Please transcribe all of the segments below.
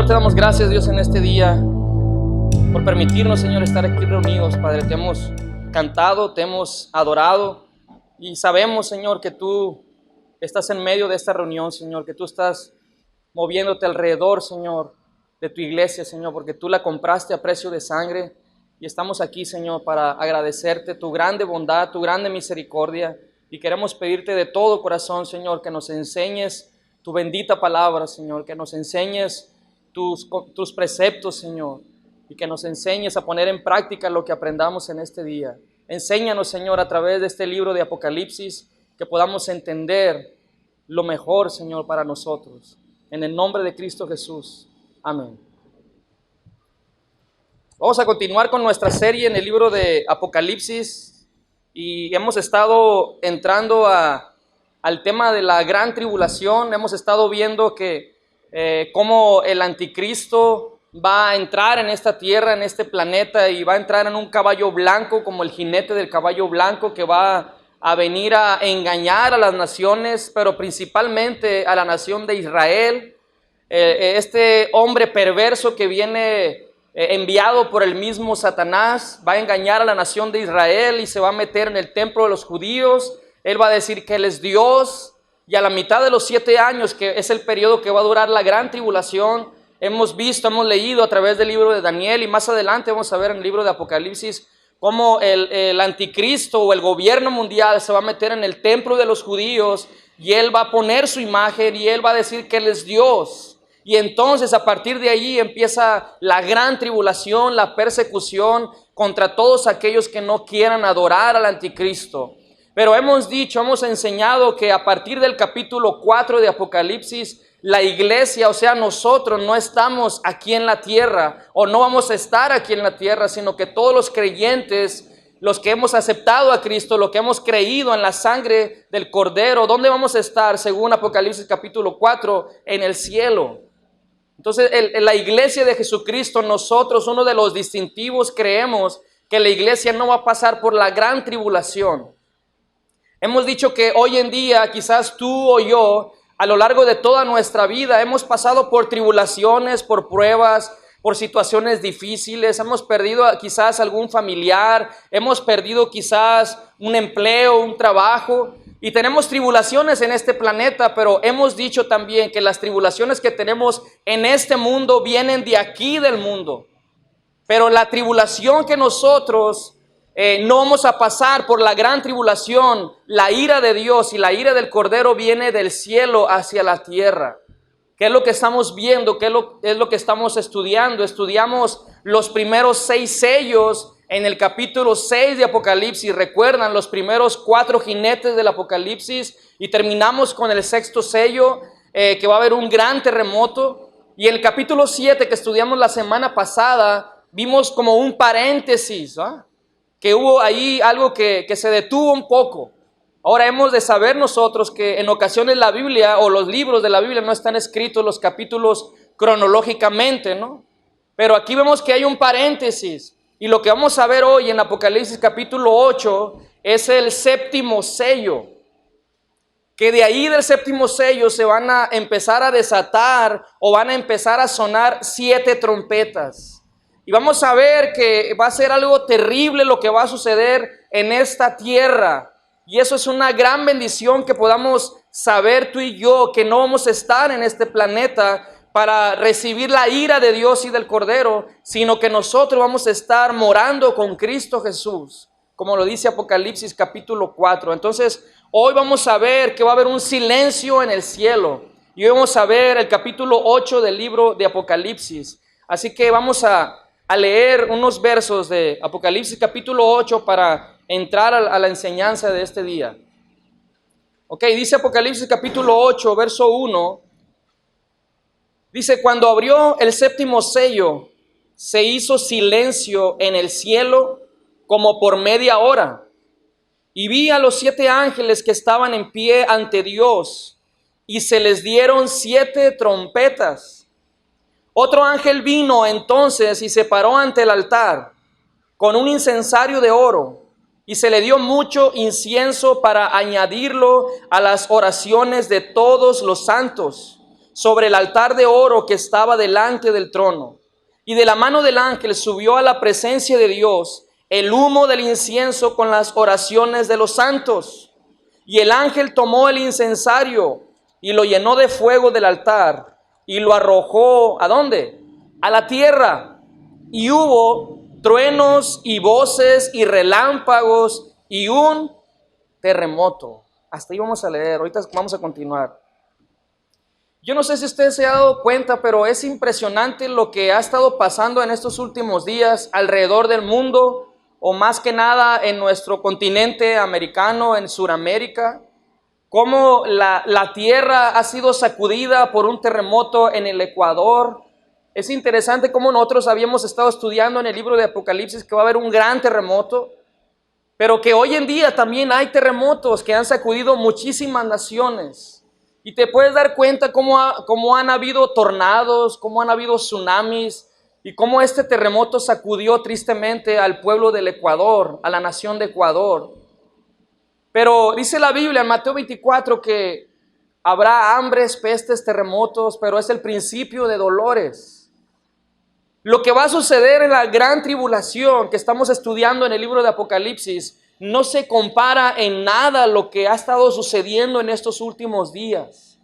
Señor, te damos gracias, Dios, en este día por permitirnos, Señor, estar aquí reunidos. Padre, te hemos cantado, te hemos adorado y sabemos, Señor, que tú estás en medio de esta reunión, Señor, que tú estás moviéndote alrededor, Señor, de tu iglesia, Señor, porque tú la compraste a precio de sangre y estamos aquí, Señor, para agradecerte tu grande bondad, tu grande misericordia, y queremos pedirte de todo corazón, Señor, que nos enseñes tu bendita palabra, Señor, que nos enseñes tus preceptos, Señor, y que nos enseñes a poner en práctica lo que aprendamos en este día. Enséñanos, Señor, a través de este libro de Apocalipsis, que podamos entender lo mejor, Señor, para nosotros. En el nombre de Cristo Jesús. Amén. Vamos a continuar con nuestra serie en el libro de Apocalipsis y hemos estado entrando al tema de la gran tribulación. Hemos estado viendo que cómo el anticristo va a entrar en esta tierra, en este planeta, y va a entrar en un caballo blanco, como el jinete del caballo blanco, que va a venir a engañar a las naciones, pero principalmente a la nación de Israel. Este hombre perverso que viene enviado por el mismo Satanás va a engañar a la nación de Israel y se va a meter en el templo de los judíos. Él va a decir que Él es Dios. Y a la mitad de los 7 años, que es el periodo que va a durar la gran tribulación, hemos leído a través del libro de Daniel, y más adelante vamos a ver en el libro de Apocalipsis cómo el anticristo o el gobierno mundial se va a meter en el templo de los judíos y él va a poner su imagen y él va a decir que Él es Dios. Y entonces a partir de allí empieza la gran tribulación, la persecución contra todos aquellos que no quieran adorar al anticristo. Pero hemos enseñado que a partir del capítulo 4 de Apocalipsis, la iglesia, o sea, nosotros no estamos aquí en la tierra, o no vamos a estar aquí en la tierra, sino que todos los creyentes, los que hemos aceptado a Cristo, los que hemos creído en la sangre del Cordero, ¿dónde vamos a estar? Según Apocalipsis capítulo 4, en el cielo. Entonces, en la iglesia de Jesucristo, nosotros, uno de los distintivos, creemos que la iglesia no va a pasar por la gran tribulación. Hemos dicho que hoy en día, quizás tú o yo, a lo largo de toda nuestra vida, hemos pasado por tribulaciones, por pruebas, por situaciones difíciles. Hemos perdido quizás algún familiar, hemos perdido quizás un empleo, un trabajo, y tenemos tribulaciones en este planeta, pero hemos dicho también que las tribulaciones que tenemos en este mundo vienen de aquí del mundo. Pero la tribulación que nosotros no vamos a pasar por la gran tribulación, la ira de Dios y la ira del Cordero viene del cielo hacia la tierra. ¿Qué es lo que estamos viendo? ¿Qué es lo que estamos estudiando? Estudiamos los primeros 6 sellos en el capítulo 6 de Apocalipsis. Recuerdan los primeros 4 jinetes del Apocalipsis y terminamos con el 6º sello, que va a haber un gran terremoto. Y el capítulo 7 que estudiamos la semana pasada, vimos como un paréntesis, ¿ah? Que hubo ahí algo que se detuvo un poco. Ahora hemos de saber nosotros que en ocasiones la Biblia o los libros de la Biblia no están escritos los capítulos cronológicamente, ¿no? Pero aquí vemos que hay un paréntesis. Y lo que vamos a ver hoy en Apocalipsis capítulo 8 es el 7º sello. Que de ahí del 7º sello se van a empezar a desatar o van a empezar a sonar 7 trompetas. Y vamos a ver que va a ser algo terrible lo que va a suceder en esta tierra. Y eso es una gran bendición, que podamos saber tú y yo que no vamos a estar en este planeta para recibir la ira de Dios y del Cordero, sino que nosotros vamos a estar morando con Cristo Jesús, como lo dice Apocalipsis capítulo 4. Entonces, hoy vamos a ver que va a haber un silencio en el cielo. Y hoy vamos a ver el capítulo 8 del libro de Apocalipsis. Así que vamos a leer unos versos de Apocalipsis capítulo 8 para entrar a la enseñanza de este día. Ok, dice Apocalipsis capítulo 8, verso 1. Dice: cuando abrió el 7º sello, se hizo silencio en el cielo como por media hora. Y vi a los 7 ángeles que estaban en pie ante Dios, y se les dieron 7 trompetas. Otro ángel vino entonces y se paró ante el altar con un incensario de oro, y se le dio mucho incienso para añadirlo a las oraciones de todos los santos. sobre el altar de oro que estaba delante del trono. Y de la mano del ángel subió a la presencia de Dios el humo del incienso con las oraciones de los santos. Y el ángel tomó el incensario y lo llenó de fuego del altar y lo arrojó, ¿a dónde? A la tierra. Y hubo truenos y voces y relámpagos y un terremoto. Hasta ahí vamos a leer, ahorita vamos a continuar. Yo no sé si usted se ha dado cuenta, pero es impresionante lo que ha estado pasando en estos últimos días alrededor del mundo, o más que nada en nuestro continente americano, en Sudamérica. Cómo la tierra ha sido sacudida por un terremoto en el Ecuador. Es interesante cómo nosotros habíamos estado estudiando en el libro de Apocalipsis que va a haber un gran terremoto, pero que hoy en día también hay terremotos que han sacudido muchísimas naciones. Y te puedes dar cuenta cómo han habido tornados, cómo han habido tsunamis y cómo este terremoto sacudió tristemente al pueblo del Ecuador, a la nación de Ecuador. Pero dice la Biblia en Mateo 24 que habrá hambres, pestes, terremotos, pero es el principio de dolores. Lo que va a suceder en la gran tribulación que estamos estudiando en el libro de Apocalipsis no se compara en nada a lo que ha estado sucediendo en estos últimos días.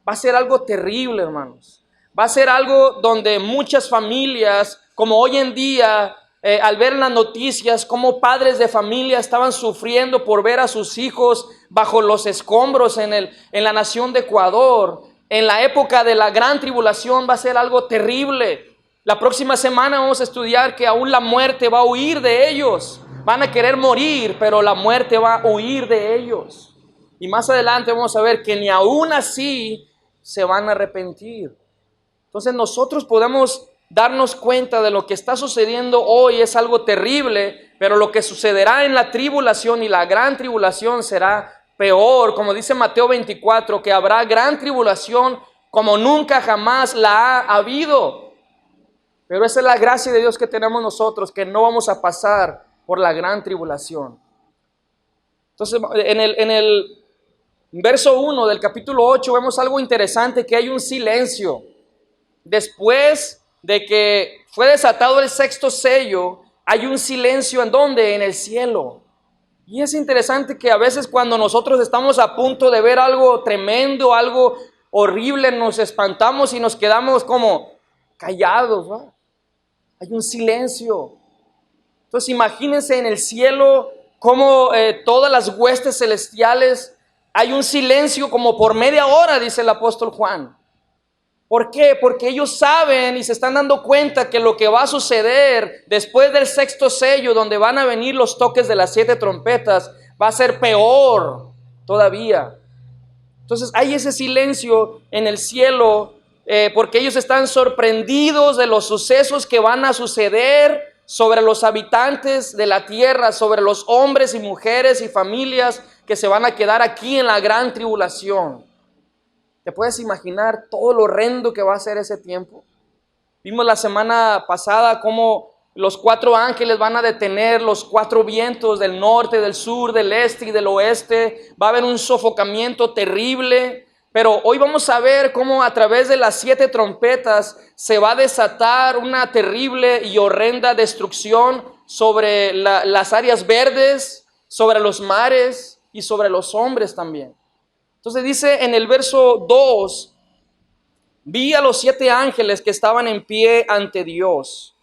Va a ser algo terrible, hermanos. Va a ser algo donde muchas familias, como hoy en día, al ver las noticias, como padres de familia estaban sufriendo por ver a sus hijos bajo los escombros en la nación de Ecuador. En la época de la gran tribulación va a ser algo terrible. La próxima semana vamos a estudiar que aún la muerte va a huir de ellos. Van a querer morir, pero la muerte va a huir de ellos. Y más adelante vamos a ver que ni aún así se van a arrepentir. Entonces nosotros podemos darnos cuenta de lo que está sucediendo hoy es algo terrible, pero lo que sucederá en la tribulación y la gran tribulación será peor. Como dice Mateo 24, que habrá gran tribulación como nunca jamás la ha habido. Pero esa es la gracia de Dios que tenemos nosotros, que no vamos a pasar por la gran tribulación. Entonces, en el verso 1 del capítulo 8 vemos algo interesante, que hay un silencio. Después de que fue desatado el sexto sello, hay un silencio. ¿En dónde? En el cielo. Y es interesante que a veces cuando nosotros estamos a punto de ver algo tremendo, algo horrible, nos espantamos y nos quedamos como callados, ¿no? Hay un silencio. Entonces imagínense en el cielo como todas las huestes celestiales, hay un silencio como por media hora, dice el apóstol Juan. ¿Por qué? Porque ellos saben y se están dando cuenta que lo que va a suceder después del sexto sello, donde van a venir los toques de las 7 trompetas, va a ser peor todavía. Entonces hay ese silencio en el cielo porque ellos están sorprendidos de los sucesos que van a suceder sobre los habitantes de la tierra, sobre los hombres y mujeres y familias que se van a quedar aquí en la gran tribulación. ¿Te puedes imaginar todo lo horrendo que va a ser ese tiempo? Vimos la semana pasada cómo los 4 ángeles van a detener los 4 vientos del norte, del sur, del este y del oeste. Va a haber un sofocamiento terrible. Pero hoy vamos a ver cómo a través de las 7 trompetas se va a desatar una terrible y horrenda destrucción sobre las áreas verdes, sobre los mares y sobre los hombres también. Entonces dice en el verso 2, vi a los 7 ángeles que estaban en pie ante Dios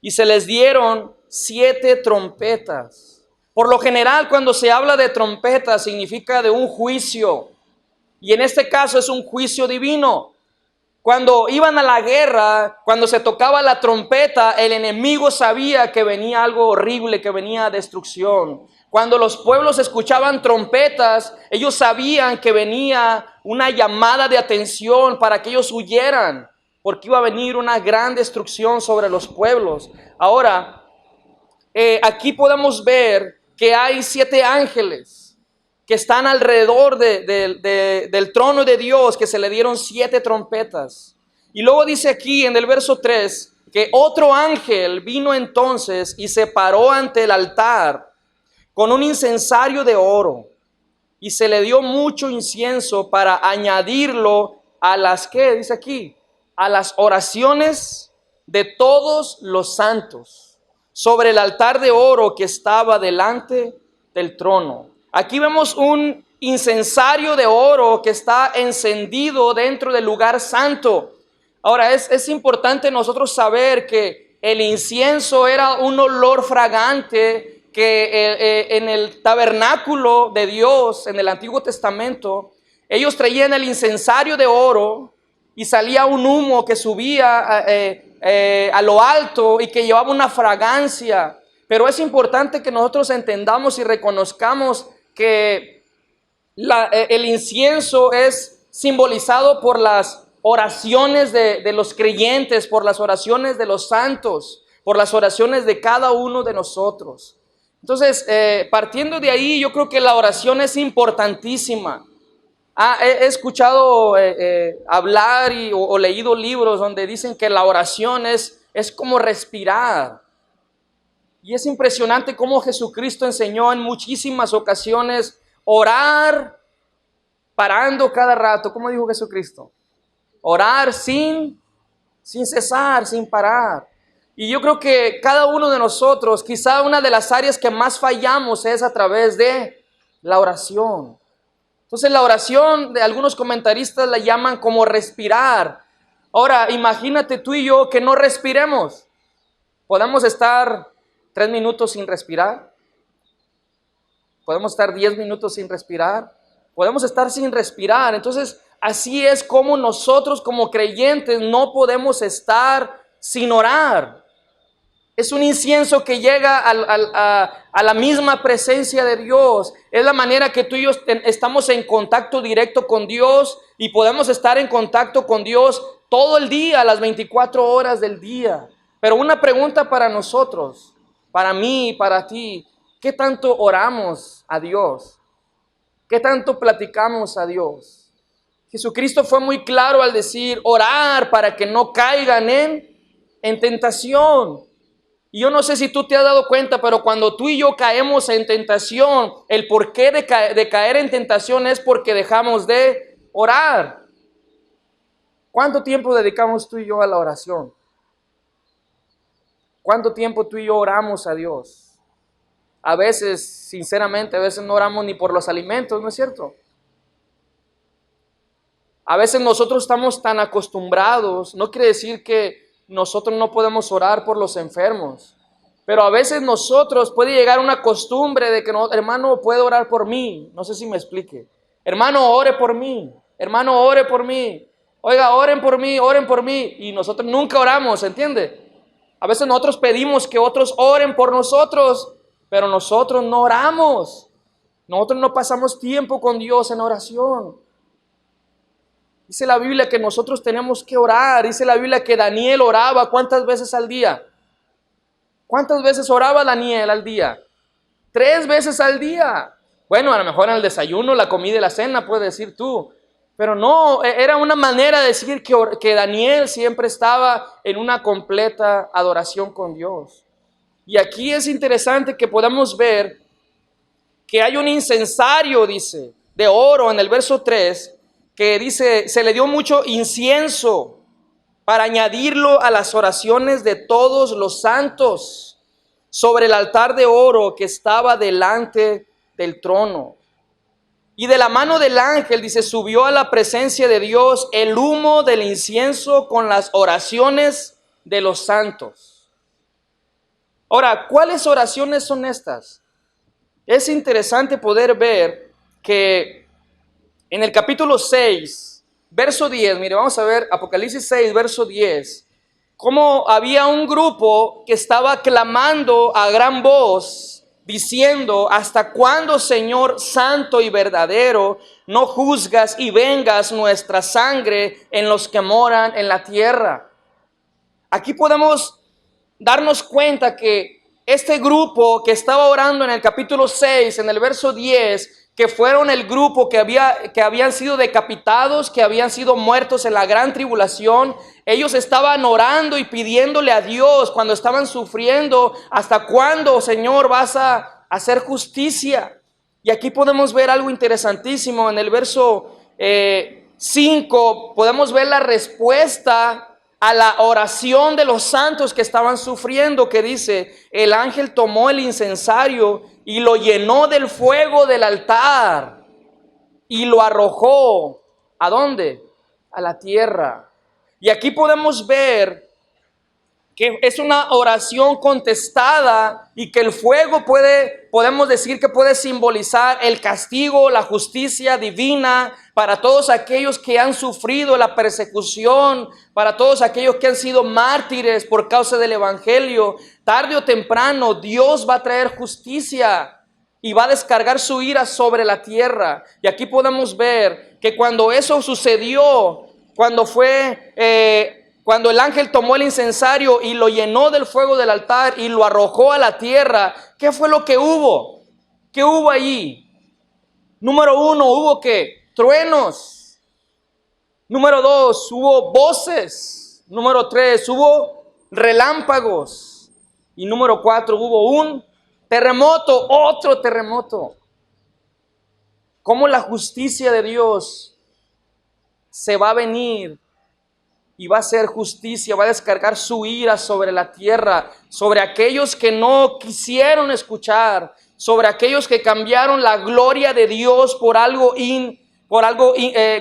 y se les dieron 7 trompetas. Por lo general, cuando se habla de trompetas significa de un juicio. Y en este caso es un juicio divino. Cuando iban a la guerra, cuando se tocaba la trompeta, el enemigo sabía que venía algo horrible, que venía destrucción. Cuando los pueblos escuchaban trompetas, ellos sabían que venía una llamada de atención para que ellos huyeran, porque iba a venir una gran destrucción sobre los pueblos. Ahora, aquí podemos ver que hay 7 ángeles que están alrededor del trono de Dios, que se le dieron 7 trompetas. Y luego dice aquí en el verso 3, que otro ángel vino entonces y se paró ante el altar con un incensario de oro, y se le dio mucho incienso para añadirlo a las que, dice aquí, a las oraciones de todos los santos sobre el altar de oro que estaba delante del trono. Aquí vemos un incensario de oro que está encendido dentro del lugar santo. Ahora, es importante nosotros saber que el incienso era un olor fragante que en el tabernáculo de Dios, en el Antiguo Testamento, ellos traían el incensario de oro y salía un humo que subía a lo alto y que llevaba una fragancia. Pero es importante que nosotros entendamos y reconozcamos que el incienso es simbolizado por las oraciones de los creyentes, por las oraciones de los santos, por las oraciones de cada uno de nosotros. Entonces, partiendo de ahí, yo creo que la oración es importantísima. He escuchado hablar o leído libros donde dicen que la oración es como respirar. Y es impresionante cómo Jesucristo enseñó en muchísimas ocasiones orar parando cada rato. ¿Cómo dijo Jesucristo? Orar sin cesar, sin parar. Y yo creo que cada uno de nosotros, quizá una de las áreas que más fallamos es a través de la oración. Entonces la oración, de algunos comentaristas la llaman como respirar. Ahora, imagínate tú y yo que no respiremos. ¿Podemos estar 3 minutos sin respirar? ¿Podemos estar 10 minutos sin respirar? Podemos estar sin respirar. Entonces, así es como nosotros como creyentes no podemos estar sin orar. Es un incienso que llega a la misma presencia de Dios. Es la manera que tú y yo estamos en contacto directo con Dios y podemos estar en contacto con Dios todo el día, las 24 horas del día. Pero una pregunta para nosotros, para mí y para ti: ¿qué tanto oramos a Dios? ¿Qué tanto platicamos a Dios? Jesucristo fue muy claro al decir orar para que no caigan en tentación. Y yo no sé si tú te has dado cuenta, pero cuando tú y yo caemos en tentación, el porqué de caer en tentación es porque dejamos de orar. ¿Cuánto tiempo dedicamos tú y yo a la oración? ¿Cuánto tiempo tú y yo oramos a Dios? A veces, sinceramente, a veces no oramos ni por los alimentos, ¿no es cierto? A veces nosotros estamos tan acostumbrados, no quiere decir que nosotros no podemos orar por los enfermos, pero a veces nosotros puede llegar una costumbre de que no, hermano, puede orar por mí. No sé si me explique. Hermano, ore por mí. Hermano, ore por mí. Oiga, oren por mí, oren por mí. Y nosotros nunca oramos, ¿entiende? A veces nosotros pedimos que otros oren por nosotros, pero nosotros no oramos. Nosotros no pasamos tiempo con Dios en oración. Dice la Biblia que nosotros tenemos que orar. Dice la Biblia que Daniel oraba ¿cuántas veces al día? ¿Cuántas veces oraba Daniel al día? 3 veces al día. Bueno, a lo mejor en el desayuno, la comida y la cena, puedes decir tú. Pero no, era una manera de decir que Daniel siempre estaba en una completa adoración con Dios. Y aquí es interesante que podamos ver que hay un incensario, dice, de oro en el verso 3, que dice, se le dio mucho incienso para añadirlo a las oraciones de todos los santos sobre el altar de oro que estaba delante del trono. Y de la mano del ángel, dice, subió a la presencia de Dios el humo del incienso con las oraciones de los santos. Ahora, ¿cuáles oraciones son estas? Es interesante poder ver que en el capítulo 6, verso 10, mire, vamos a ver Apocalipsis 6, verso 10, cómo había un grupo que estaba clamando a gran voz, diciendo: ¿hasta cuándo, Señor santo y verdadero, no juzgas y vengas nuestra sangre en los que moran en la tierra? Aquí podemos darnos cuenta que este grupo que estaba orando en el capítulo 6, en el verso 10, que fueron el grupo que habían sido decapitados, que habían sido muertos en la gran tribulación, ellos estaban orando y pidiéndole a Dios cuando estaban sufriendo: ¿hasta cuándo, Señor, vas a hacer justicia? Y aquí podemos ver algo interesantísimo en el verso 5 podemos ver la respuesta a la oración de los santos que estaban sufriendo, que dice: el ángel tomó el incensario y lo llenó del fuego del altar y lo arrojó. ¿A dónde? A la tierra. Y aquí podemos ver que es una oración contestada y que el fuego podemos decir que puede simbolizar el castigo, la justicia divina para todos aquellos que han sufrido la persecución, para todos aquellos que han sido mártires por causa del evangelio. Tarde o temprano Dios va a traer justicia y va a descargar su ira sobre la tierra. Y aquí podemos ver que cuando eso sucedió, cuando el ángel tomó el incensario y lo llenó del fuego del altar y lo arrojó a la tierra, ¿qué fue lo que hubo? ¿Qué hubo allí? Número 1, hubo ¿qué? Truenos. Número 2, hubo voces. Número 3, hubo relámpagos. Y número 4, hubo un terremoto, otro terremoto. ¿Cómo la justicia de Dios se va a venir y va a hacer justicia, va a descargar su ira sobre la tierra, sobre aquellos que no quisieron escuchar, sobre aquellos que cambiaron la gloria de Dios por algo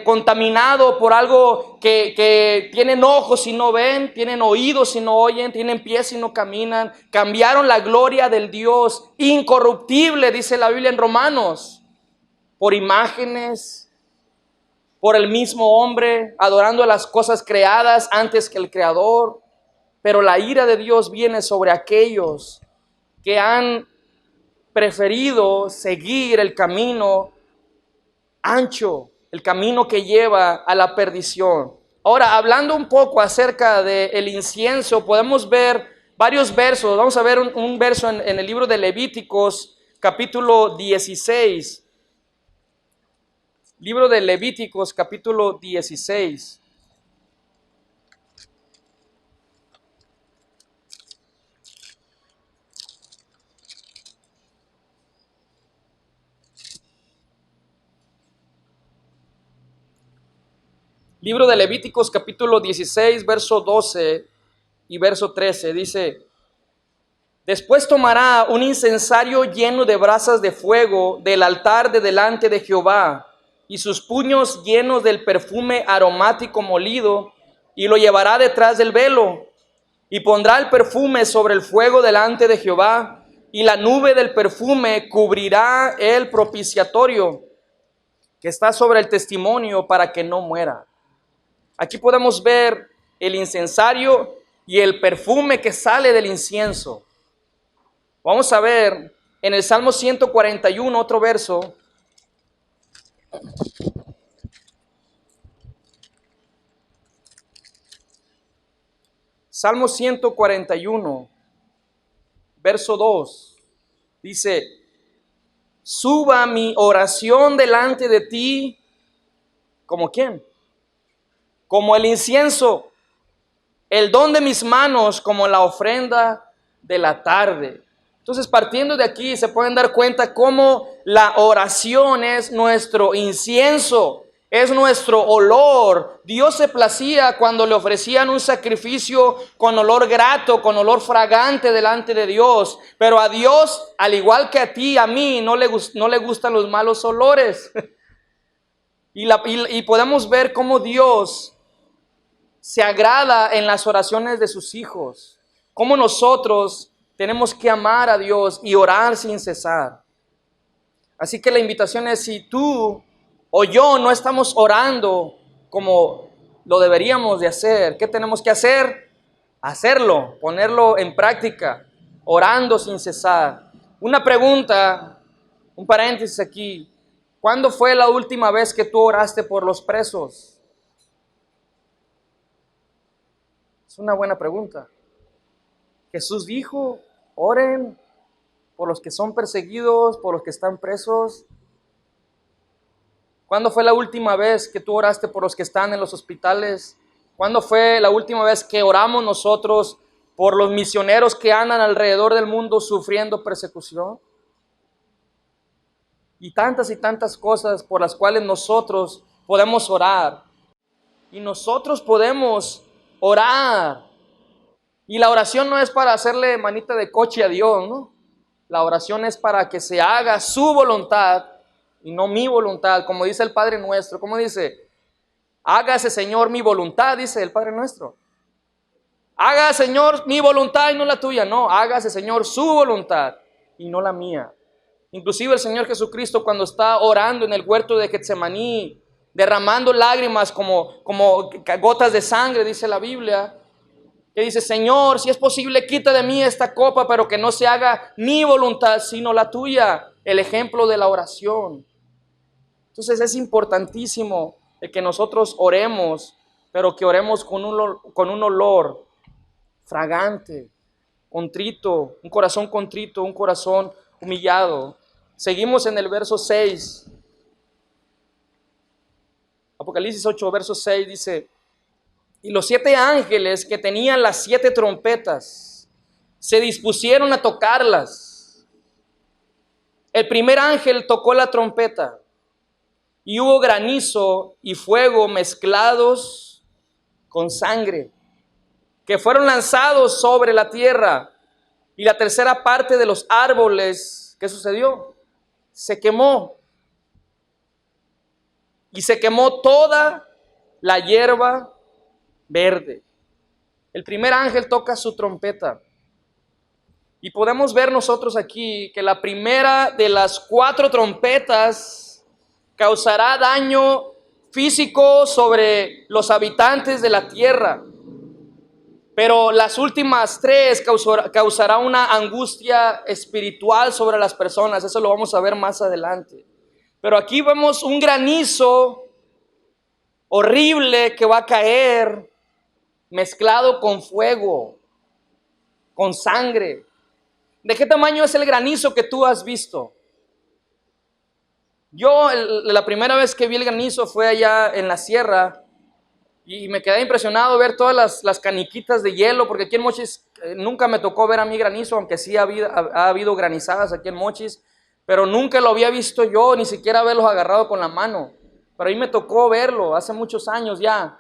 contaminado, por algo que tienen ojos y no ven, tienen oídos y no oyen, tienen pies y no caminan? Cambiaron la gloria del Dios incorruptible, dice la Biblia en Romanos, por imágenes, por el mismo hombre, adorando a las cosas creadas antes que el Creador. Pero la ira de Dios viene sobre aquellos que han preferido seguir el camino ancho, el camino que lleva a la perdición. Ahora, hablando un poco acerca del incienso, podemos ver varios versos. Vamos a ver un verso en el libro de Levíticos, capítulo 16. Libro de Levíticos, capítulo 16. Libro de Levíticos, capítulo 16, verso 12 y verso 13. Dice: después tomará un incensario lleno de brasas de fuego del altar de delante de Jehová, y sus puños llenos del perfume aromático molido, y lo llevará detrás del velo, y pondrá el perfume sobre el fuego delante de Jehová, y la nube del perfume cubrirá el propiciatorio que está sobre el testimonio, para que no muera. Aquí podemos ver el incensario y el perfume que sale del incienso. Vamos a ver en el Salmo 141, otro verso. Salmo 141, verso 2, dice: suba mi oración delante de ti, ¿como quién? Como el incienso, el don de mis manos como la ofrenda de la tarde. Entonces, partiendo de aquí, se pueden dar cuenta cómo la oración es nuestro incienso, es nuestro olor. Dios se placía cuando le ofrecían un sacrificio con olor grato, con olor fragante delante de Dios. Pero a Dios, al igual que a ti y a mí, no le gustan los malos olores. Y podemos ver cómo Dios se agrada en las oraciones de sus hijos, cómo nosotros tenemos que amar a Dios y orar sin cesar. Así que la invitación es: si tú o yo no estamos orando como lo deberíamos de hacer, ¿qué tenemos que hacer? Hacerlo, ponerlo en práctica, orando sin cesar. Una pregunta, un paréntesis aquí: ¿cuándo fue la última vez que tú oraste por los presos? Es una buena pregunta. Jesús dijo: oren por los que son perseguidos, por los que están presos. ¿Cuándo fue la última vez que tú oraste por los que están en los hospitales? ¿Cuándo fue la última vez que oramos nosotros por los misioneros que andan alrededor del mundo sufriendo persecución? Y tantas cosas por las cuales nosotros podemos orar. Y nosotros podemos orar. Y la oración no es para hacerle manita de coche a Dios, ¿no? La oración es para que se haga su voluntad y no mi voluntad, como dice el Padre Nuestro. ¿Cómo dice? Hágase, Señor, mi voluntad, dice el Padre Nuestro. Haga, Señor, mi voluntad y no la tuya. No, hágase, Señor, su voluntad y no la mía. Inclusive el Señor Jesucristo, cuando está orando en el huerto de Getsemaní, derramando lágrimas como gotas de sangre, dice la Biblia, que dice: Señor, si es posible, quita de mí esta copa, pero que no se haga mi voluntad, sino la tuya. El ejemplo de la oración. Entonces es importantísimo el que nosotros oremos, pero que oremos con un olor fragante, contrito, un corazón humillado. Seguimos en el verso 6. Apocalipsis 8, verso 6 dice: y los 7 ángeles que tenían las 7 trompetas se dispusieron a tocarlas. El primer ángel tocó la trompeta y hubo granizo y fuego mezclados con sangre, que fueron lanzados sobre la tierra. Y la tercera parte de los árboles, ¿qué sucedió? Se quemó. Y se quemó toda la hierba verde. El primer ángel toca su trompeta. Y podemos ver nosotros aquí que la primera de las 4 trompetas causará daño físico sobre los habitantes de la tierra. Pero las últimas 3 causará una angustia espiritual sobre las personas. Eso lo vamos a ver más adelante. Pero aquí vemos un granizo horrible que va a caer mezclado con fuego, con sangre. ¿De qué tamaño es el granizo que tú has visto? Yo la primera vez que vi el granizo fue allá en la sierra y me quedé impresionado ver todas las caniquitas de hielo, porque aquí en Mochis nunca me tocó ver a mí granizo, aunque sí ha habido granizadas aquí en Mochis, pero nunca lo había visto yo, ni siquiera haberlos agarrado con la mano. Pero ahí me tocó verlo hace muchos años ya.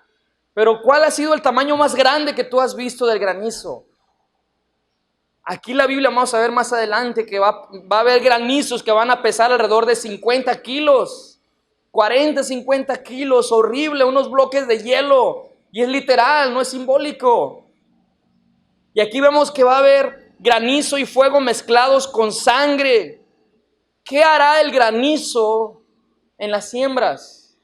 Pero ¿cuál ha sido el tamaño más grande que tú has visto del granizo? Aquí la Biblia, vamos a ver más adelante, que va a haber granizos que van a pesar alrededor de 50 kilos, 40, 50 kilos, horrible, unos bloques de hielo. Y es literal, no es simbólico. Y aquí vemos que va a haber granizo y fuego mezclados con sangre. ¿Qué hará el granizo en las siembras?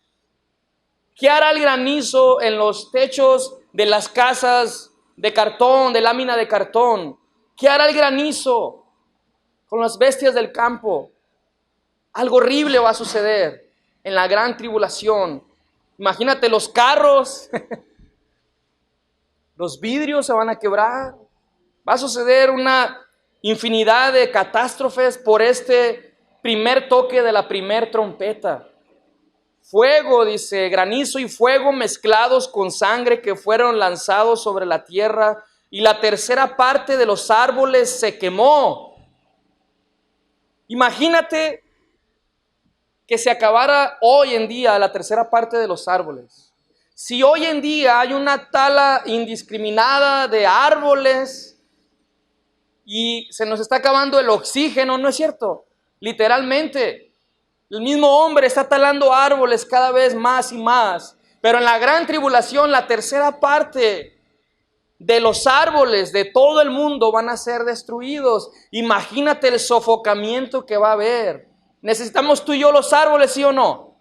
¿Qué hará el granizo en los techos de las casas de cartón, de lámina de cartón? ¿Qué hará el granizo con las bestias del campo? Algo horrible va a suceder en la gran tribulación. Imagínate los carros, los vidrios se van a quebrar. Va a suceder una infinidad de catástrofes por este primer toque de la primer trompeta. Fuego, dice, granizo y fuego mezclados con sangre que fueron lanzados sobre la tierra. Y la tercera parte de los árboles se quemó. Imagínate que se acabara hoy en día la tercera parte de los árboles. Si hoy en día hay una tala indiscriminada de árboles y se nos está acabando el oxígeno, ¿no es cierto? Literalmente, el mismo hombre está talando árboles cada vez más y más. Pero en la gran tribulación, la tercera parte de los árboles de todo el mundo van a ser destruidos. Imagínate el sofocamiento que va a haber. ¿Necesitamos tú y yo los árboles, sí o no?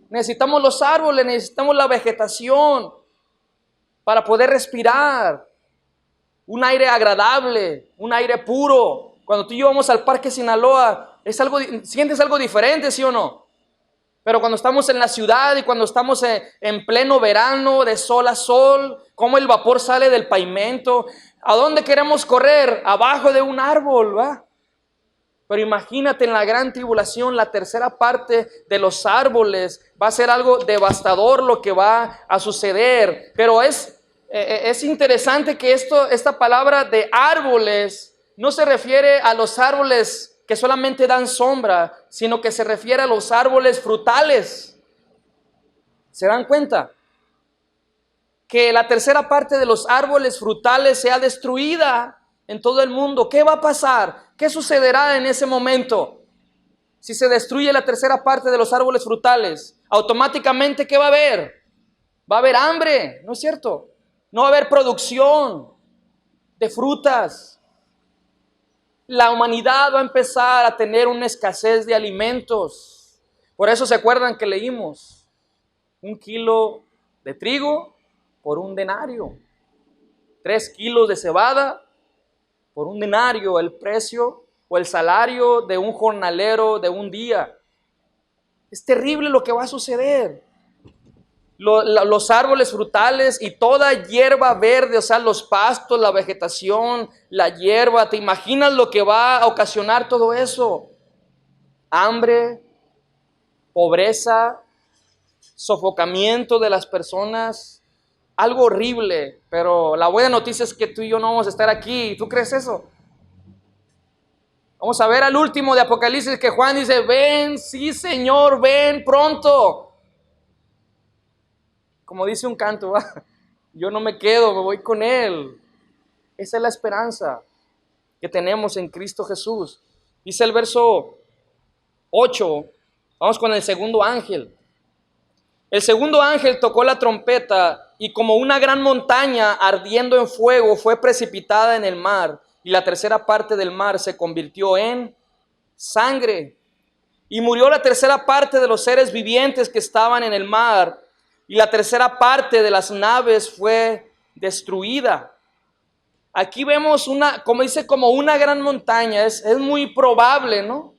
Necesitamos los árboles, necesitamos la vegetación para poder respirar un aire agradable, un aire puro. Cuando tú y yo vamos al Parque Sinaloa, sientes algo diferente, ¿sí o no? Pero cuando estamos en la ciudad y cuando estamos en pleno verano, de sol a sol, cómo el vapor sale del pavimento, ¿a dónde queremos correr? Abajo de un árbol, ¿va? Pero imagínate en la gran tribulación, la tercera parte de los árboles va a ser algo devastador lo que va a suceder. Pero es interesante que esta palabra de árboles no se refiere a los árboles que solamente dan sombra, sino que se refiere a los árboles frutales. ¿Se dan cuenta? que la tercera parte de los árboles frutales sea destruida en todo el mundo. ¿Qué va a pasar? ¿Qué sucederá en ese momento? Si se destruye la tercera parte de los árboles frutales, automáticamente, ¿qué va a haber? Va a haber hambre, ¿no es cierto? No va a haber producción de frutas. La humanidad va a empezar a tener una escasez de alimentos. Por eso se acuerdan que leímos 1 kilo de trigo por 1 denario, 3 kilos de cebada por 1 denario, el precio o el salario de un jornalero de un día. Es terrible lo que va a suceder. Los árboles frutales y toda hierba verde, o sea, los pastos, la vegetación, la hierba, ¿te imaginas lo que va a ocasionar todo eso? Hambre, pobreza, sofocamiento de las personas, algo horrible. Pero la buena noticia es que tú y yo no vamos a estar aquí. ¿Tú crees eso? Vamos a ver al último de Apocalipsis que Juan dice, ven, sí Señor, ven pronto. Como dice un canto, ¿va? Yo no me quedo, me voy con Él. Esa es la esperanza que tenemos en Cristo Jesús. Dice el verso 8, vamos con el segundo ángel. El segundo ángel tocó la trompeta y como una gran montaña ardiendo en fuego fue precipitada en el mar y la tercera parte del mar se convirtió en sangre. Y murió la tercera parte de los seres vivientes que estaban en el mar y la tercera parte de las naves fue destruida. Aquí vemos como dice, como una gran montaña. Es muy probable, ¿no?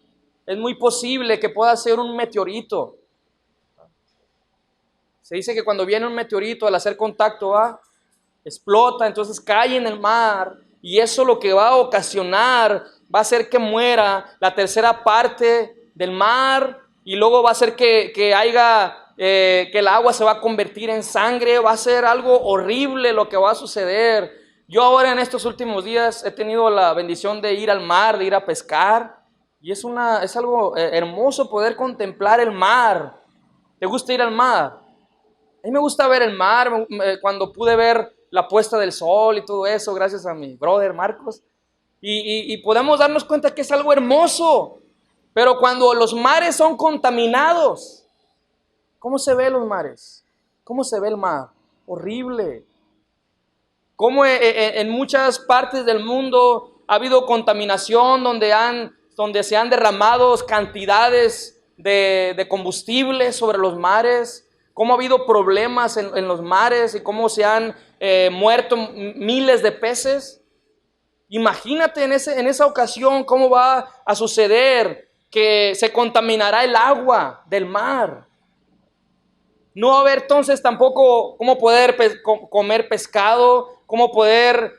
Es muy posible que pueda ser un meteorito. Se dice que cuando viene un meteorito, al hacer contacto, explota, entonces cae en el mar. Y eso lo que va a ocasionar, va a hacer que muera la tercera parte del mar. Y luego va a hacer que el agua se va a convertir en sangre. Va a ser algo horrible lo que va a suceder. Yo ahora en estos últimos días he tenido la bendición de ir al mar, de ir a pescar. Y es algo hermoso poder contemplar el mar. ¿Te gusta ir al mar? A mí me gusta ver el mar, cuando pude ver la puesta del sol y todo eso, gracias a mi brother Marcos. Y podemos darnos cuenta que es algo hermoso. Pero cuando los mares son contaminados, ¿cómo se ven los mares? ¿Cómo se ve el mar? Horrible. Como en muchas partes del mundo ha habido contaminación donde se han derramado cantidades de combustible sobre los mares. Cómo ha habido problemas en los mares y cómo se han muerto miles de peces. Imagínate en esa ocasión cómo va a suceder que se contaminará el agua del mar. No va a haber entonces tampoco cómo poder comer pescado, cómo poder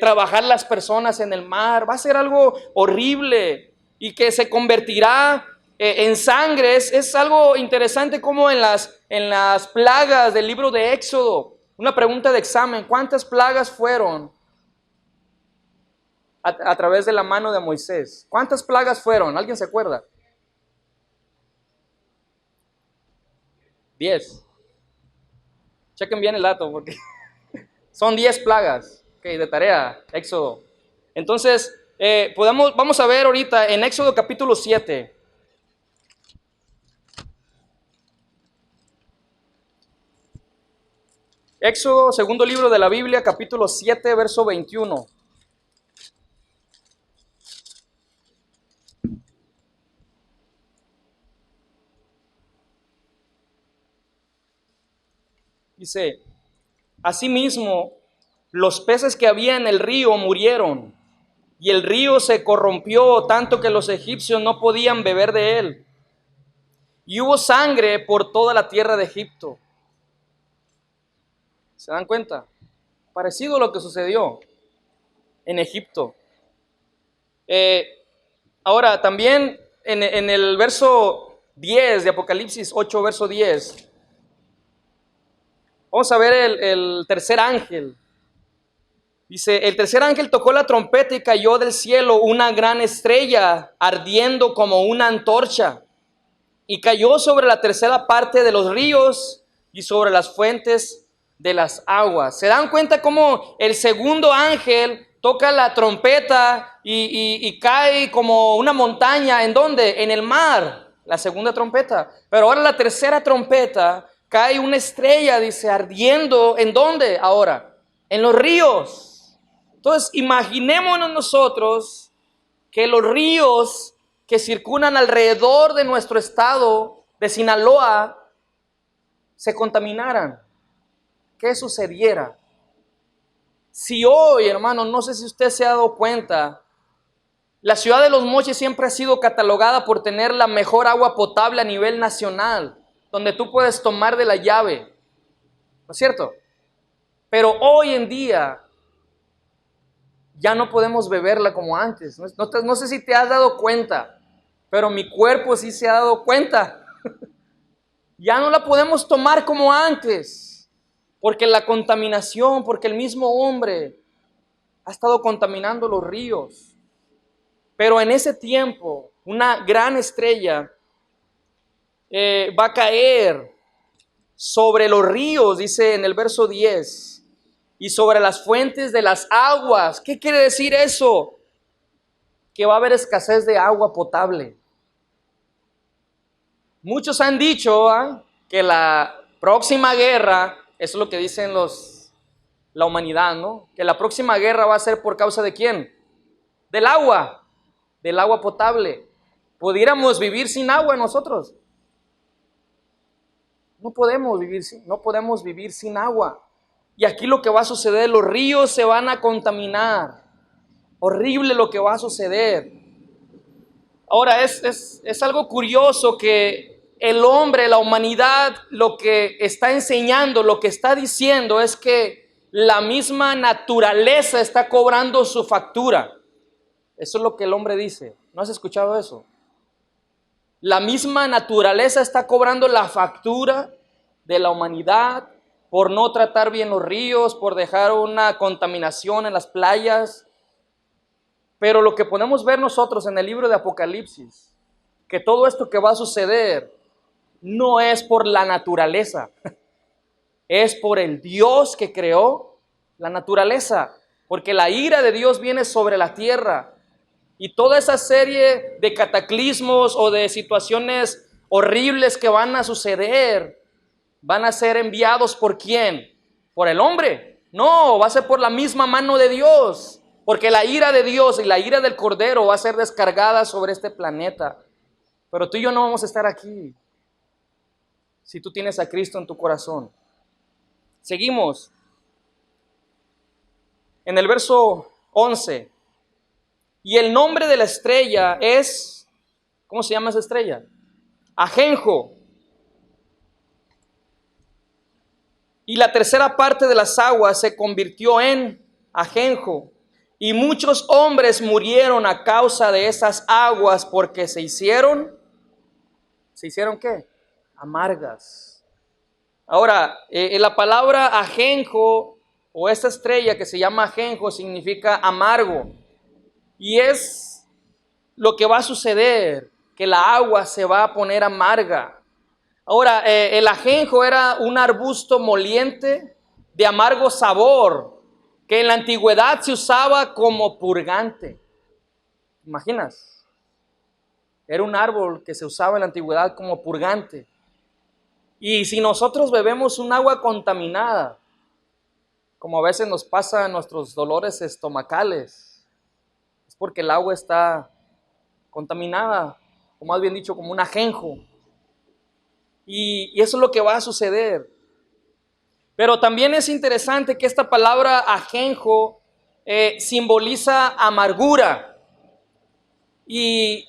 trabajar las personas en el mar. Va a ser algo horrible y que se convertirá en sangre. Es algo interesante como en las plagas del libro de Éxodo. Una pregunta de examen: ¿cuántas plagas fueron a través de la mano de Moisés? ¿Cuántas plagas fueron? ¿Alguien se acuerda? 10. Chequen bien el dato porque son 10 plagas. Ok, de tarea, Éxodo. Entonces, vamos a ver ahorita en Éxodo capítulo 7. Éxodo, segundo libro de la Biblia, capítulo 7, verso 21. Dice: asimismo, los peces que había en el río murieron, y el río se corrompió tanto que los egipcios no podían beber de él. Y hubo sangre por toda la tierra de Egipto. ¿Se dan cuenta? Parecido a lo que sucedió en Egipto. Ahora, también en el verso 10 de Apocalipsis 8, verso 10, vamos a ver el tercer ángel. Dice: el tercer ángel tocó la trompeta y cayó del cielo una gran estrella ardiendo como una antorcha, y cayó sobre la tercera parte de los ríos y sobre las fuentes de las aguas. ¿Se dan cuenta cómo el segundo ángel toca la trompeta y cae como una montaña? ¿En dónde? En el mar, la segunda trompeta. Pero ahora la tercera trompeta, cae una estrella, dice, ardiendo. ¿En dónde ahora? En los ríos. Entonces, imaginémonos nosotros que los ríos que circulan alrededor de nuestro estado de Sinaloa se contaminaran. ¿Qué sucediera? Si hoy, hermano, no sé si usted se ha dado cuenta, la ciudad de Los Mochis siempre ha sido catalogada por tener la mejor agua potable a nivel nacional, donde tú puedes tomar de la llave, ¿no es cierto? Pero hoy en día ya no podemos beberla como antes. No sé si te has dado cuenta, pero mi cuerpo sí se ha dado cuenta. Ya no la podemos tomar como antes, porque la contaminación, porque el mismo hombre ha estado contaminando los ríos. Pero en ese tiempo, una gran estrella va a caer sobre los ríos, dice en el verso 10, y sobre las fuentes de las aguas. ¿Qué quiere decir eso? Que va a haber escasez de agua potable. Muchos han dicho que la próxima guerra, eso es lo que dicen la humanidad, ¿no? Que la próxima guerra va a ser por causa de ¿quién? Del agua potable. ¿Pudiéramos vivir sin agua nosotros? No podemos vivir sin agua. Y aquí lo que va a suceder, los ríos se van a contaminar. Horrible lo que va a suceder. Ahora, es algo curioso que el hombre, la humanidad, lo que está enseñando, lo que está diciendo es que la misma naturaleza está cobrando su factura. Eso es lo que el hombre dice. ¿No has escuchado eso? La misma naturaleza está cobrando la factura de la humanidad por no tratar bien los ríos, por dejar una contaminación en las playas. Pero lo que podemos ver nosotros en el libro de Apocalipsis, que todo esto que va a suceder no es por la naturaleza, es por el Dios que creó la naturaleza, porque la ira de Dios viene sobre la tierra y toda esa serie de cataclismos o de situaciones horribles que van a suceder van a ser enviados ¿por quién? ¿Por el hombre? No, va a ser por la misma mano de Dios. Porque la ira de Dios y la ira del Cordero va a ser descargada sobre este planeta. Pero tú y yo no vamos a estar aquí si tú tienes a Cristo en tu corazón. Seguimos. En el verso 11. Y el nombre de la estrella es, ¿cómo se llama esa estrella? Ajenjo. Y la tercera parte de las aguas se convirtió en ajenjo. Y muchos hombres murieron a causa de esas aguas porque ¿se hicieron qué? Amargas. Ahora, la palabra ajenjo o esta estrella que se llama ajenjo significa amargo. Y es lo que va a suceder, que la agua se va a poner amarga. Ahora, el ajenjo era un arbusto moliente de amargo sabor, que en la antigüedad se usaba como purgante. ¿Imaginas? Era un árbol que se usaba en la antigüedad como purgante. Y si nosotros bebemos un agua contaminada, como a veces nos pasa en nuestros dolores estomacales, es porque el agua está contaminada, o más bien dicho, como un ajenjo. Y eso es lo que va a suceder. Pero también es interesante que esta palabra ajenjo simboliza amargura. Y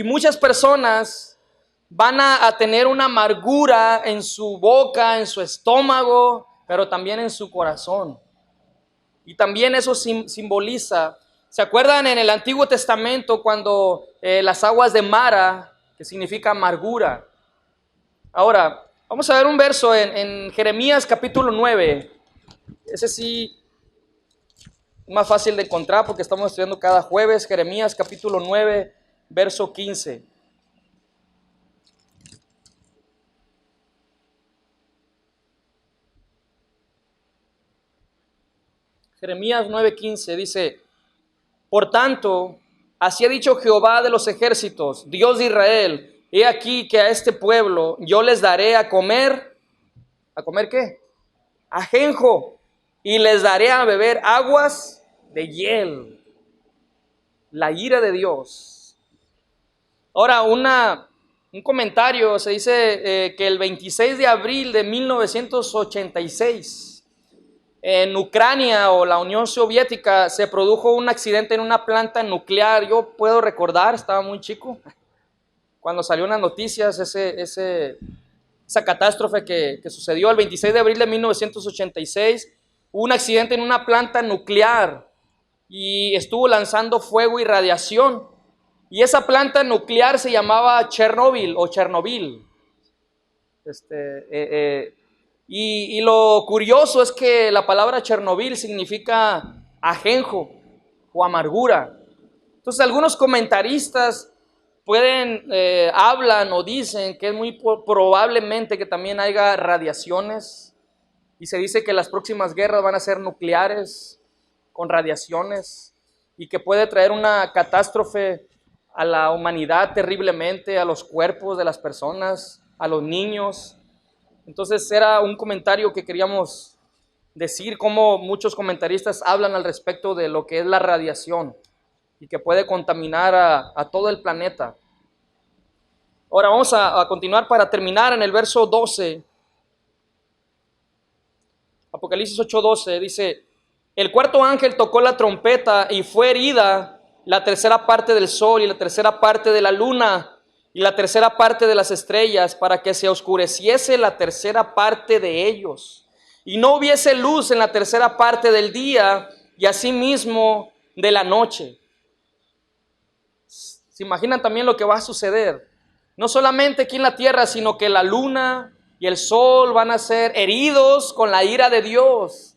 muchas personas van a tener una amargura en su boca, en su estómago, pero también en su corazón. Y también eso simboliza, ¿se acuerdan en el Antiguo Testamento cuando las aguas de Mara, que significa amargura? Ahora, vamos a ver un verso en Jeremías capítulo 9. Ese sí es más fácil de encontrar porque estamos estudiando cada jueves. Jeremías capítulo 9, verso 15. Jeremías 9:15 dice: por tanto, así ha dicho Jehová de los ejércitos, Dios de Israel: he aquí que a este pueblo yo les daré ¿a comer qué? Ajenjo, y les daré a beber aguas de hiel. La ira de Dios. Ahora, un comentario, se dice que el 26 de abril de 1986, en Ucrania o la Unión Soviética, se produjo un accidente en una planta nuclear. Yo puedo recordar, estaba muy chico, cuando salió en las noticias esa catástrofe que sucedió el 26 de abril de 1986. Hubo un accidente en una planta nuclear y estuvo lanzando fuego y radiación. Y esa planta nuclear se llamaba Chernobyl o Chernobyl. Y lo curioso es que la palabra Chernobyl significa ajenjo o amargura. Entonces algunos comentaristas hablan o dicen que es muy probablemente que también haya radiaciones, y se dice que las próximas guerras van a ser nucleares con radiaciones y que puede traer una catástrofe a la humanidad terriblemente, a los cuerpos de las personas, a los niños. Entonces era un comentario que queríamos decir, cómo muchos comentaristas hablan al respecto de lo que es la radiación y que puede contaminar a todo el planeta. Ahora vamos a continuar para terminar en el verso 12. Apocalipsis 8:12 dice: el cuarto ángel tocó la trompeta y fue herida la tercera parte del sol y la tercera parte de la luna y la tercera parte de las estrellas, para que se oscureciese la tercera parte de ellos, y no hubiese luz en la tercera parte del día, y asimismo de la noche. ¿Se imaginan también lo que va a suceder? No solamente aquí en la tierra, sino que la luna y el sol van a ser heridos con la ira de Dios.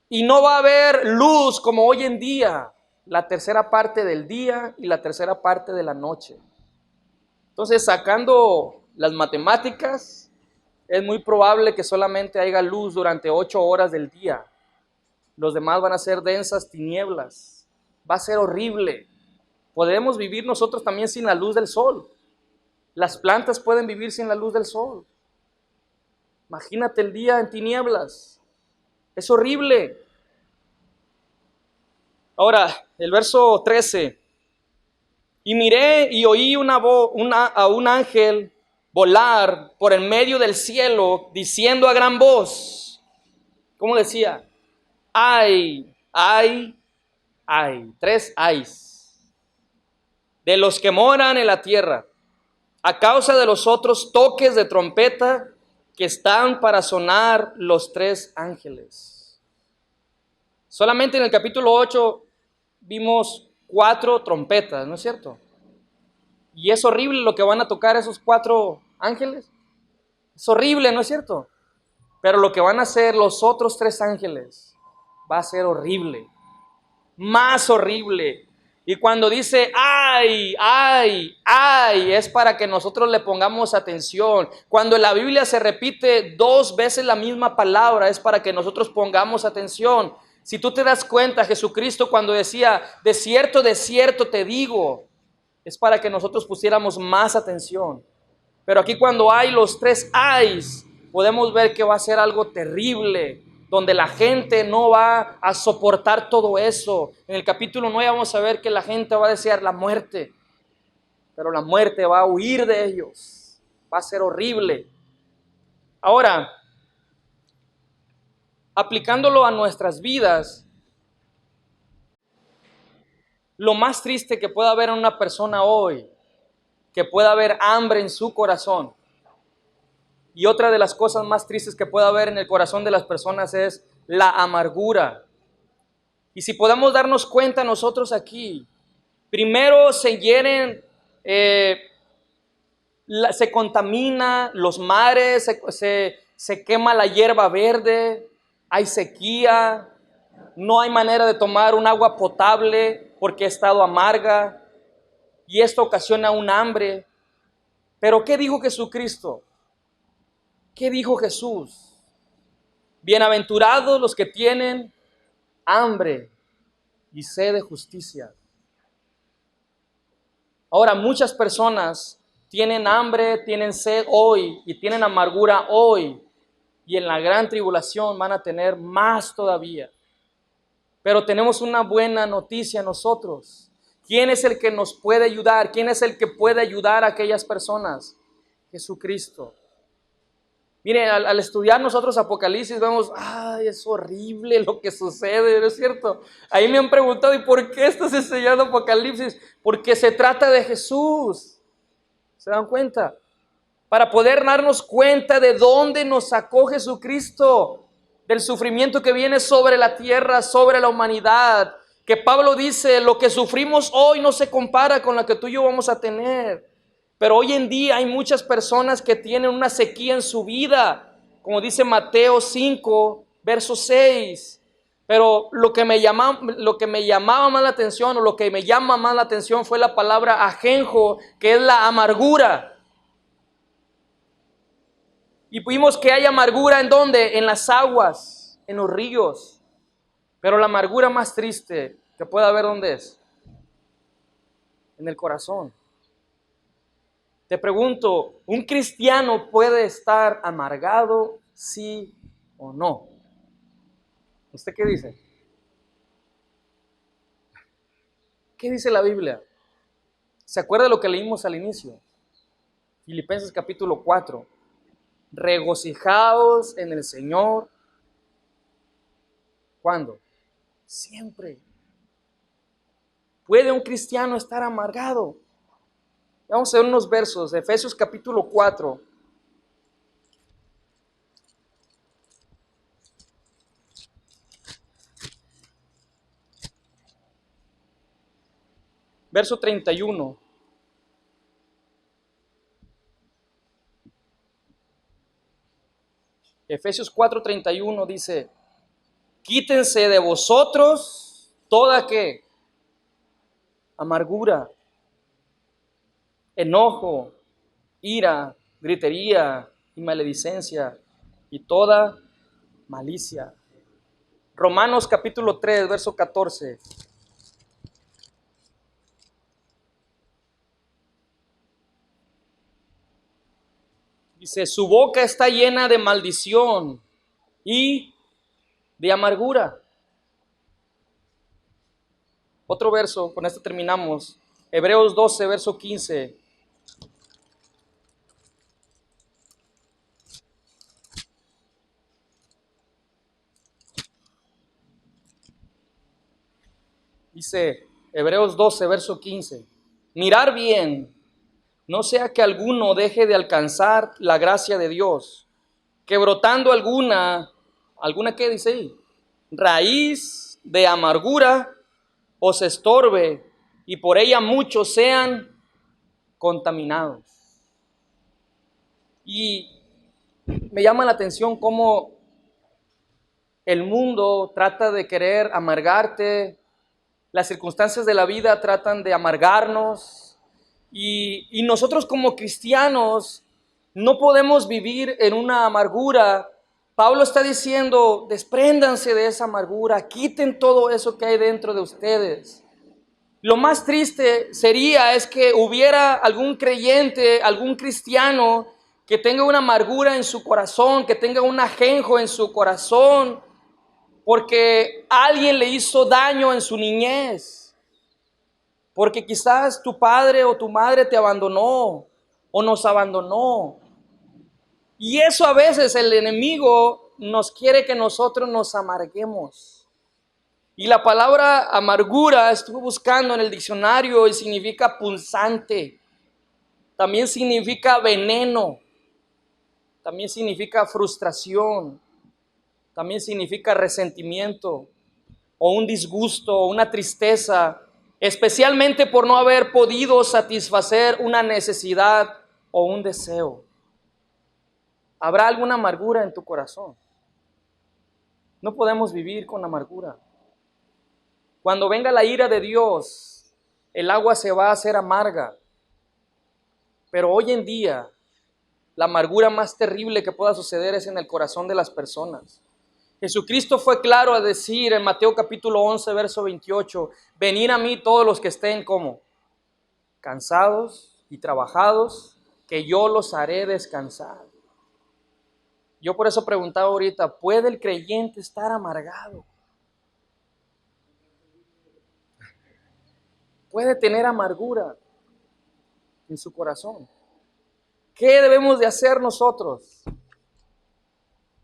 Y no va a haber luz como hoy en día, la tercera parte del día y la tercera parte de la noche. Entonces, sacando las matemáticas, es muy probable que solamente haya luz durante 8 horas del día. Los demás van a ser densas tinieblas. Va a ser horrible. Podemos vivir nosotros también sin la luz del sol. Las plantas pueden vivir sin la luz del sol. Imagínate el día en tinieblas. Es horrible. Ahora, el verso 13. Y miré y oí a un ángel volar por en medio del cielo, diciendo a gran voz. ¿Cómo decía? Ay, ay, ay. 3 ayes de los que moran en la tierra, a causa de los otros toques de trompeta que están para sonar los 3 ángeles. Solamente en el capítulo 8 vimos 4 trompetas, ¿no es cierto? Y es horrible lo que van a tocar esos 4 ángeles. Es horrible, ¿no es cierto? Pero lo que van a hacer los otros 3 ángeles va a ser horrible. Más horrible. Y cuando dice ay, ay, ay, es para que nosotros le pongamos atención. Cuando en la Biblia se repite 2 veces la misma palabra, es para que nosotros pongamos atención. Si tú te das cuenta, Jesucristo cuando decía, de cierto te digo, es para que nosotros pusiéramos más atención. Pero aquí cuando hay los 3 ayes, podemos ver que va a ser algo terrible, donde la gente no va a soportar todo eso. En el capítulo 9 vamos a ver que la gente va a desear la muerte, pero la muerte va a huir de ellos. Va a ser horrible. Ahora, aplicándolo a nuestras vidas, lo más triste que pueda haber en una persona hoy, que pueda haber hambre en su corazón. Y otra de las cosas más tristes que puede haber en el corazón de las personas es la amargura. Y si podemos darnos cuenta nosotros aquí, primero se hieren, se contamina los mares, se quema la hierba verde, hay sequía, no hay manera de tomar un agua potable porque ha estado amarga, y esto ocasiona un hambre. Pero ¿qué dijo Jesucristo? ¿Qué dijo Jesús? Bienaventurados los que tienen hambre y sed de justicia. Ahora, muchas personas tienen hambre, tienen sed hoy y tienen amargura hoy, y en la gran tribulación van a tener más todavía. Pero tenemos una buena noticia nosotros. ¿Quién es el que nos puede ayudar? ¿Quién es el que puede ayudar a aquellas personas? Jesucristo. Miren, al estudiar nosotros Apocalipsis vemos, ay, es horrible lo que sucede, ¿no es cierto? Ahí me han preguntado, ¿y por qué estás enseñando Apocalipsis? Porque se trata de Jesús. ¿Se dan cuenta? Para poder darnos cuenta de dónde nos sacó Jesucristo, del sufrimiento que viene sobre la tierra, sobre la humanidad. Que Pablo dice, lo que sufrimos hoy no se compara con lo que tú y yo vamos a tener. Pero hoy en día hay muchas personas que tienen una sequía en su vida, como dice Mateo 5, verso 6. Pero lo que me llamaba más la atención, o lo que me llama más la atención, fue la palabra ajenjo, que es la amargura. Y vimos que hay amargura ¿en dónde? En las aguas, en los ríos. Pero la amargura más triste que puede haber, ¿dónde es? En el corazón. Te pregunto, ¿un cristiano puede estar amargado, sí o no? ¿Usted qué dice? ¿Qué dice la Biblia? ¿Se acuerda de lo que leímos al inicio? Filipenses capítulo 4. Regocijaos en el Señor. ¿Cuándo? Siempre. ¿Puede un cristiano estar amargado? Vamos a ver unos versos de Efesios capítulo 4. Verso 31. Efesios 4:31 dice, quítense de vosotros toda ¿qué? Amargura, enojo, ira, gritería y maledicencia y toda malicia. Romanos capítulo 3, verso 14. Dice, su boca está llena de maldición y de amargura. Otro verso, con esto terminamos. Hebreos 12, verso 15. Dice Hebreos 12, verso 15. Mirar bien, no sea que alguno deje de alcanzar la gracia de Dios, que brotando ¿alguna qué dice ahí? Raíz de amargura os estorbe y por ella muchos sean contaminados. Y me llama la atención cómo el mundo trata de querer amargarte, las circunstancias de la vida tratan de amargarnos y nosotros como cristianos no podemos vivir en una amargura. Pablo está diciendo, despréndanse de esa amargura, quiten todo eso que hay dentro de ustedes. Lo más triste sería es que hubiera algún creyente, algún cristiano que tenga una amargura en su corazón, que tenga un ajenjo en su corazón, porque alguien le hizo daño en su niñez, porque quizás tu padre o tu madre te abandonó o nos abandonó. Y eso a veces el enemigo nos quiere que nosotros nos amarguemos. Y la palabra amargura estuve buscando en el diccionario y significa punzante, también significa veneno, también significa frustración, también significa resentimiento o un disgusto o una tristeza, especialmente por no haber podido satisfacer una necesidad o un deseo. ¿Habrá alguna amargura en tu corazón? No podemos vivir con amargura. Cuando venga la ira de Dios, el agua se va a hacer amarga. Pero hoy en día, la amargura más terrible que pueda suceder es en el corazón de las personas. Jesucristo fue claro a decir en Mateo capítulo 11, verso 28, venid a mí todos los que estén como cansados y trabajados, que yo los haré descansar. Yo por eso preguntaba ahorita, ¿puede el creyente estar amargado? ¿Puede tener amargura en su corazón? ¿Qué debemos de hacer nosotros?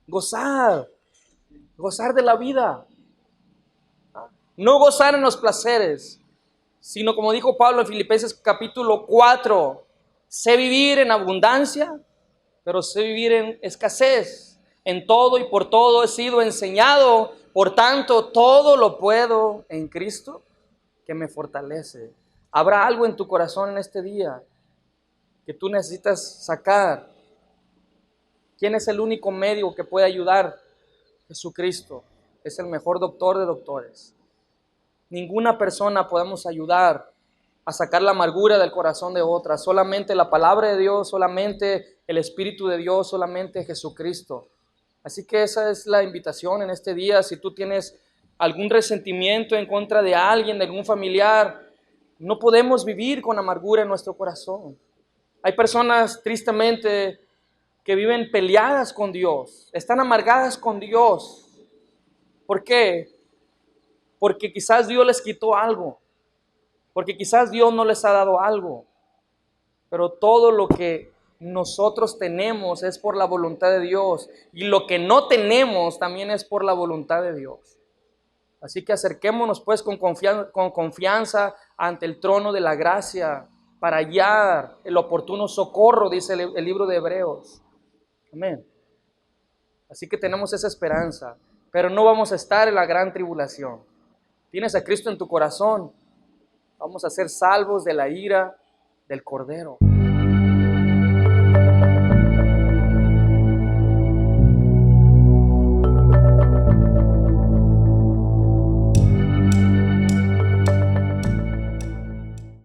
Gozar de la vida. No gozar en los placeres, sino como dijo Pablo en Filipenses capítulo 4, sé vivir en abundancia, pero sé vivir en escasez. En todo y por todo he sido enseñado, por tanto todo lo puedo en Cristo que me fortalece. ¿Habrá algo en tu corazón en este día que tú necesitas sacar? ¿Quién es el único médico que puede ayudar? Jesucristo. Es el mejor doctor de doctores. Ninguna persona podemos ayudar a sacar la amargura del corazón de otra. Solamente la palabra de Dios, solamente el Espíritu de Dios, solamente Jesucristo. Así que esa es la invitación en este día. Si tú tienes algún resentimiento en contra de alguien, de algún familiar, no podemos vivir con amargura en nuestro corazón. Hay personas tristemente que viven peleadas con Dios, están amargadas con Dios. ¿Por qué? Porque quizás Dios les quitó algo, porque quizás Dios no les ha dado algo, pero todo lo que nosotros tenemos es por la voluntad de Dios, y lo que no tenemos también es por la voluntad de Dios. Así que acerquémonos pues con confianza ante el trono de la gracia para hallar el oportuno socorro, dice el libro de Hebreos. Amén. Así que tenemos esa esperanza, pero no vamos a estar en la gran tribulación. Tienes a Cristo en tu corazón, vamos a ser salvos de la ira del Cordero.